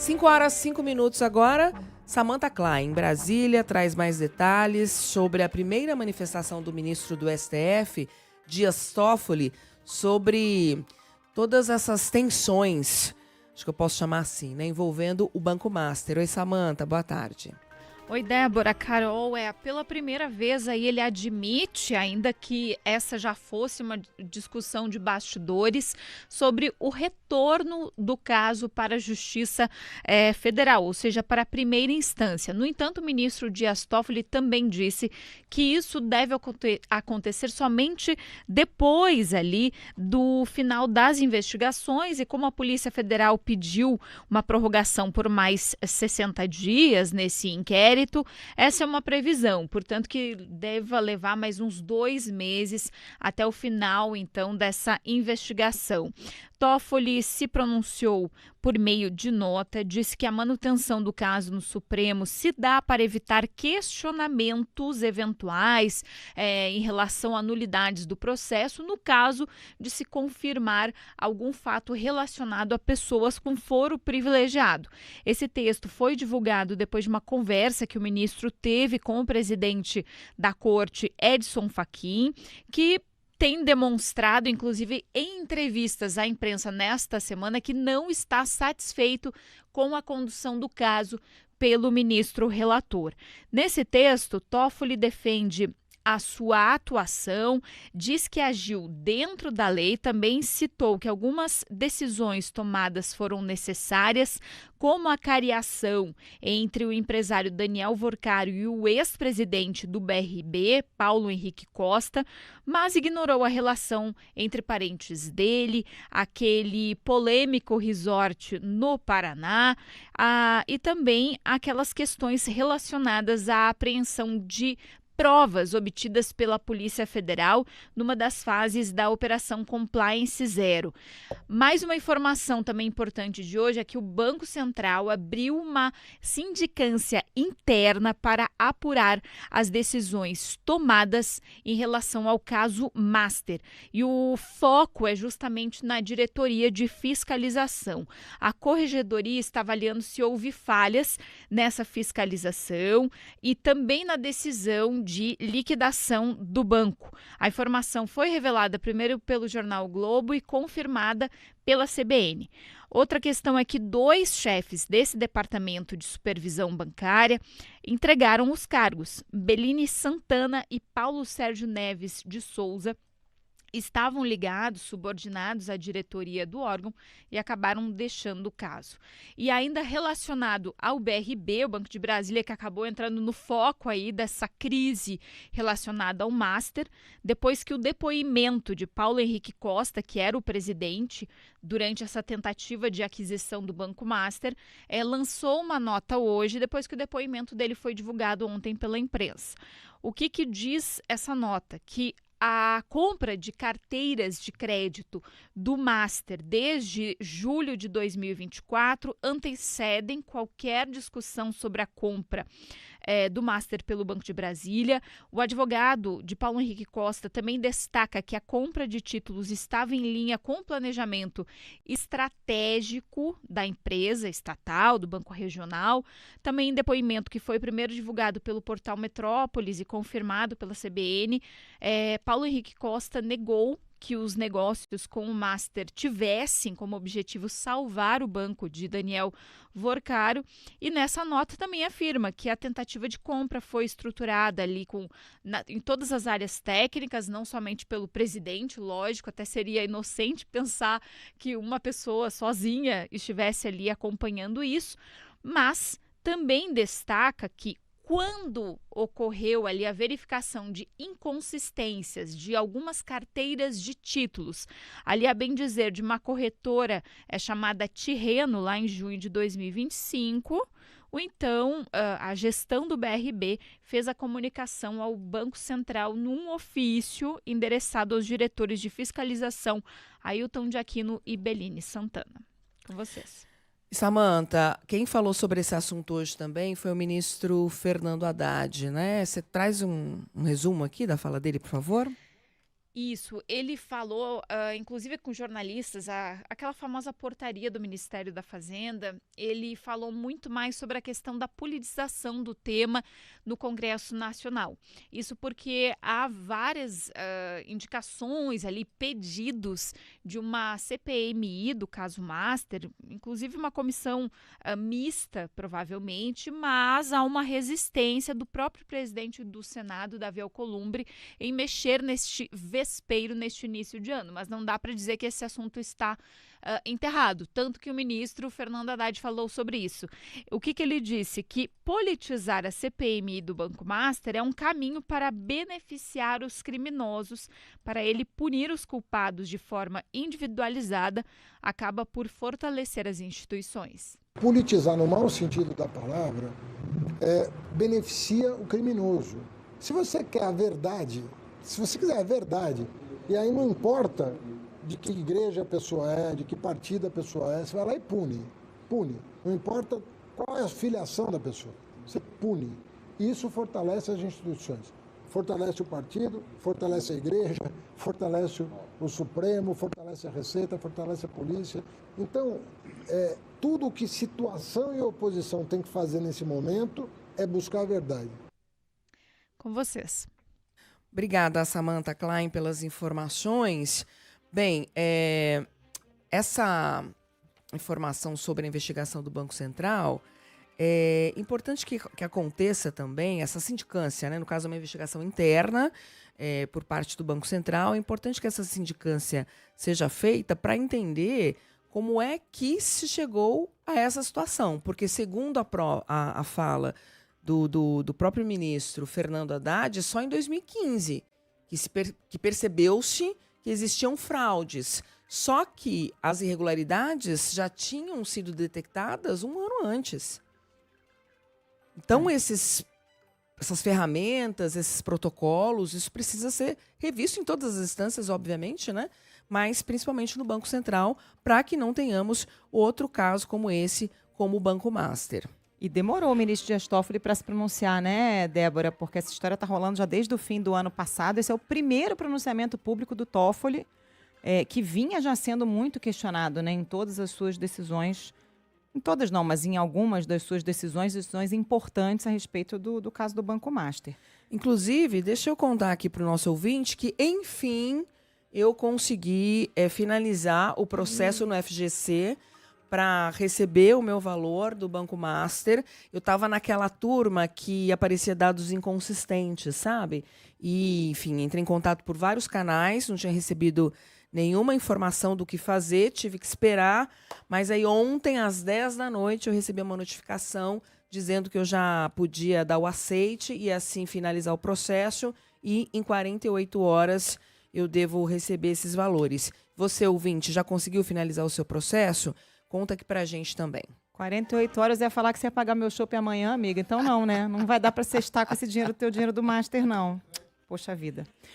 5h05 agora. Samantha Klein, em Brasília, traz mais detalhes sobre a primeira manifestação do ministro do STF, Dias Toffoli, sobre todas essas tensões, acho que eu posso chamar assim, né, envolvendo o Banco Master. Oi, Samantha, boa tarde. Oi, Débora. Carol, pela primeira vez aí ele admite, ainda que essa já fosse uma discussão de bastidores, sobre o retorno do caso para a Justiça Federal, ou seja, para a primeira instância. No entanto, o ministro Dias Toffoli também disse que isso deve acontecer somente depois ali do final das investigações, e como a Polícia Federal pediu uma prorrogação por mais 60 dias nesse inquérito, essa é uma previsão, portanto que deva levar mais uns 2 meses até o final, então, dessa investigação. Toffoli se pronunciou por meio de nota, disse que a manutenção do caso no Supremo se dá para evitar questionamentos eventuais em relação a nulidades do processo, no caso de se confirmar algum fato relacionado a pessoas com foro privilegiado. Esse texto foi divulgado depois de uma conversa que o ministro teve com o presidente da Corte, Edson Fachin, que tem demonstrado, inclusive em entrevistas à imprensa nesta semana, que não está satisfeito com a condução do caso pelo ministro relator. Nesse texto, Toffoli defende a sua atuação, diz que agiu dentro da lei, também citou que algumas decisões tomadas foram necessárias, como a cariação entre o empresário Daniel Worcário e o ex-presidente do BRB, Paulo Henrique Costa, mas ignorou a relação entre parentes dele, aquele polêmico resort no Paraná, e também aquelas questões relacionadas à apreensão de provas obtidas pela Polícia Federal numa das fases da Operação Compliance Zero. Mais uma informação também importante de hoje é que o Banco Central abriu uma sindicância interna para apurar as decisões tomadas em relação ao caso Master. E o foco é justamente na diretoria de fiscalização. A corregedoria está avaliando se houve falhas nessa fiscalização e também na decisão de liquidação do banco. A informação foi revelada primeiro pelo jornal o Globo e confirmada pela CBN. Outra questão é que 2 chefes desse departamento de supervisão bancária entregaram os cargos. Bellini Santana e Paulo Sérgio Neves de Souza estavam ligados, subordinados à diretoria do órgão e acabaram deixando o caso. E ainda relacionado ao BRB, o Banco de Brasília, que acabou entrando no foco aí dessa crise relacionada ao Master, depois que o depoimento de Paulo Henrique Costa, que era o presidente durante essa tentativa de aquisição do Banco Master, lançou uma nota hoje, depois que o depoimento dele foi divulgado ontem pela imprensa. O que diz essa nota? Que a compra de carteiras de crédito do Master desde julho de 2024 antecedem qualquer discussão sobre a compra do Master pelo Banco de Brasília. O advogado de Paulo Henrique Costa também destaca que a compra de títulos estava em linha com o planejamento estratégico da empresa estatal, do Banco Regional. Também em depoimento que foi primeiro divulgado pelo portal Metrópolis e confirmado pela CBN, Paulo Henrique Costa negou que os negócios com o Master tivessem como objetivo salvar o banco de Daniel Worcário, e nessa nota também afirma que a tentativa de compra foi estruturada ali em todas as áreas técnicas, não somente pelo presidente, lógico, até seria inocente pensar que uma pessoa sozinha estivesse ali acompanhando isso, mas também destaca que quando ocorreu ali a verificação de inconsistências de algumas carteiras de títulos, ali a bem dizer de uma corretora chamada Tirreno, lá em junho de 2025, então a gestão do BRB fez a comunicação ao Banco Central num ofício endereçado aos diretores de fiscalização, Ailton de Aquino e Bellini Santana. Com vocês. Samantha, quem falou sobre esse assunto hoje também foi o ministro Fernando Haddad, né? Você traz um resumo aqui da fala dele, por favor? Isso, ele falou, inclusive com jornalistas, aquela famosa portaria do Ministério da Fazenda, ele falou muito mais sobre a questão da politização do tema no Congresso Nacional. Isso porque há várias indicações ali, pedidos de uma CPMI do caso Master, inclusive uma comissão mista, provavelmente, mas há uma resistência do próprio presidente do Senado, Davi Alcolumbre, em mexer neste vespeiro neste início de ano, mas não dá para dizer que esse assunto está enterrado, tanto que o ministro Fernando Haddad falou sobre isso. O que ele disse? Que politizar a CPMI do Banco Master é um caminho para beneficiar os criminosos, para ele punir os culpados de forma individualizada, acaba por fortalecer as instituições. Politizar, no mau sentido da palavra, beneficia o criminoso. Se você quer a verdade, se você quiser a verdade, e aí não importa de que igreja a pessoa é, de que partido a pessoa é, você vai lá e pune. Não importa qual é a filiação da pessoa, você pune. Isso fortalece as instituições. Fortalece o partido, fortalece a igreja, fortalece o Supremo, fortalece a Receita, fortalece a polícia. Então, tudo que situação e oposição tem que fazer nesse momento é buscar a verdade. Com vocês. Obrigada, Samantha Klein, pelas informações. Bem, essa informação sobre a investigação do Banco Central, é importante que aconteça também essa sindicância, né? No caso, uma investigação interna por parte do Banco Central. É importante que essa sindicância seja feita para entender como é que se chegou a essa situação. Porque, segundo a fala do próprio ministro Fernando Haddad, só em 2015 que percebeu-se que existiam fraudes. Só que as irregularidades já tinham sido detectadas um ano antes. Então, essas ferramentas, esses protocolos, isso precisa ser revisto em todas as instâncias, obviamente, né? Mas principalmente no Banco Central, para que não tenhamos outro caso como esse, como o Banco Master. E demorou o ministro Dias Toffoli para se pronunciar, né, Débora? Porque essa história está rolando já desde o fim do ano passado. Esse é o primeiro pronunciamento público do Toffoli, que vinha já sendo muito questionado, né, em todas as suas decisões. Em todas não, mas em algumas das suas decisões importantes a respeito do caso do Banco Master. Inclusive, deixa eu contar aqui para o nosso ouvinte que, enfim, eu consegui finalizar o processo no FGC para receber o meu valor do Banco Master. Eu estava naquela turma que aparecia dados inconsistentes, sabe? E, enfim, entrei em contato por vários canais, não tinha recebido nenhuma informação do que fazer, tive que esperar. Mas aí ontem, às 10 da noite, eu recebi uma notificação dizendo que eu já podia dar o aceite e assim finalizar o processo. E em 48 horas eu devo receber esses valores. Você, ouvinte, já conseguiu finalizar o seu processo? Conta aqui pra gente também. 48 horas, eu ia falar que você ia pagar meu chopp amanhã, amiga. Então não, né? Não vai dar para cestar com esse dinheiro, teu dinheiro do Master, não. Poxa vida.